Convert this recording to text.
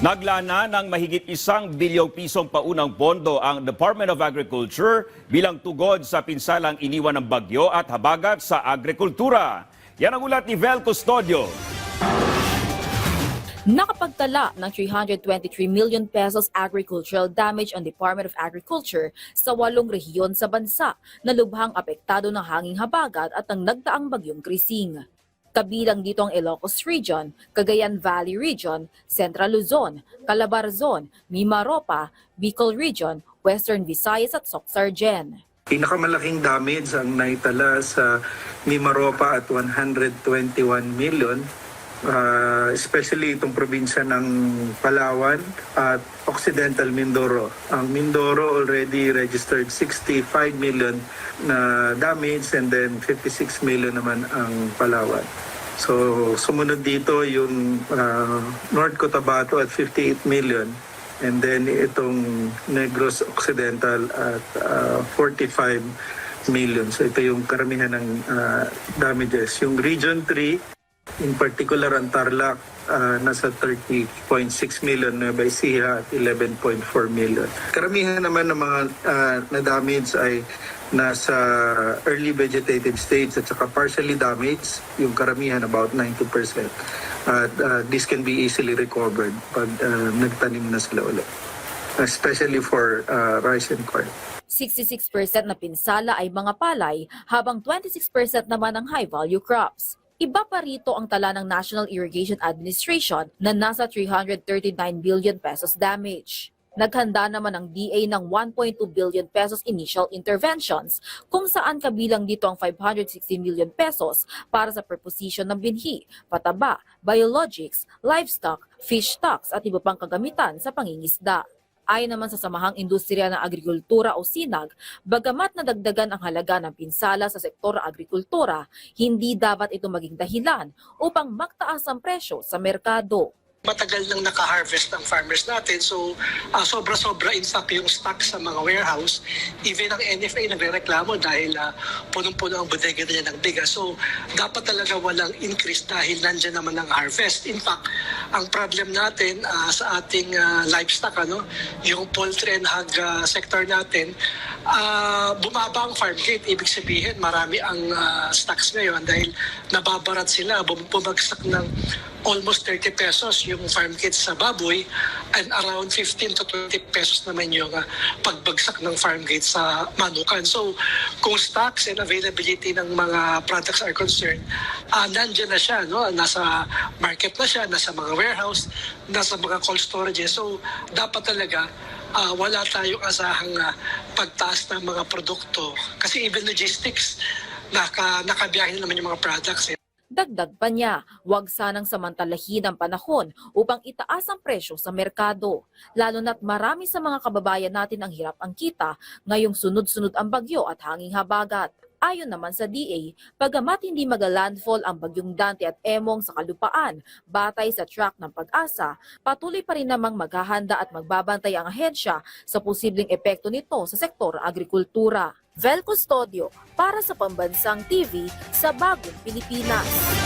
Naglana ng mahigit ₱1 bilyon paunang pondo ang Department of Agriculture bilang tugon sa pinsalang iniwan ng bagyo at habagat sa agrikultura. Yan ang ulat ni Vel Custodio. Nakapagtala ng 323 million pesos agricultural damage ang Department of Agriculture sa 8 rehiyon sa bansa na lubhang apektado ng hanging habagat at ng nagdaang bagyong Krising. Kabilang dito ang Ilocos Region, Cagayan Valley Region, Central Luzon, Calabarzon, Mimaropa, Bicol Region, Western Visayas at Soc-Sargen. Pinakamalaking damage ang naitala sa Mimaropa at 121 million, especially itong probinsya ng Palawan at Occidental Mindoro. Ang Mindoro already registered 65 million na damage and then 56 million naman ang Palawan. So sumunod dito yung North Cotabato at 58 million and then itong Negros Occidental at 45 million. So ito yung karamihan ng damages. Yung Region 3, in particular ang Tarlac, nasa 30.6 million, Nueva Ecija at 11.4 million. Karamihan naman ng mga na-damage ay nasa early vegetative stage at saka partially damaged, yung karamihan about 90%. At this can be easily recovered pag nagtanim na sila ulit, especially for rice and corn. 66% na pinsala ay mga palay, habang 26% naman ang high-value crops. Iba pa rito ang tala ng National Irrigation Administration na nasa 339 billion pesos damage. Naghanda naman ang DA ng 1.2 billion pesos initial interventions kung saan kabilang dito ang 560 million pesos para sa preposition ng binhi, pataba, biologics, livestock, fish stocks at iba pang kagamitan sa pangingisda. Ayon naman sa Samahang Industriya ng Agrikultura o SINAG, bagamat nadagdagan ang halaga ng pinsala sa sektor agrikultura, hindi dapat ito maging dahilan upang magtaas ang presyo sa merkado. Matagal nang naka-harvest ang farmers natin, so sobra-sobra in fact yung stock sa mga warehouse. Even ang NFA nagre-reklamo dahil punong-puno ang bodega nila ng bigas. So dapat talaga walang increase dahil nandiyan naman ang harvest. In fact, ang problem natin sa ating livestock, yung poultry and hog sector natin, bumaba ang farm gate. Ibig sabihin marami ang stocks ngayon dahil nababarat sila, bumagsak ng almost 30 pesos yung farm gate sa baboy and around 15 to 20 pesos naman yung pagbagsak ng farm gate sa manukan. So kung stocks and availability ng mga products are concerned, nandiyan na siya, nasa market na siya, nasa mga warehouse, nasa mga cold storage. So dapat talaga wala tayong asahang pagtaas ng mga produkto. Kasi even logistics, nakabiyahin naman yung mga products. Dagdag pa niya, huwag sanang samantalahin ang panahon upang itaas ang presyo sa merkado. Lalo na't marami sa mga kababayan natin ang hirap ang kita ngayong sunod-sunod ang bagyo at hanging habagat. Ayon naman sa DA, bagamat hindi mag-landfall ang bagyong Dante at Emong sa kalupaan, batay sa track ng Pag-asa, patuloy pa rin namang maghahanda at magbabantay ang ahensya sa posibleng epekto nito sa sektor agrikultura. Vel Custodio para sa Pambansang TV sa Bagong Pilipinas.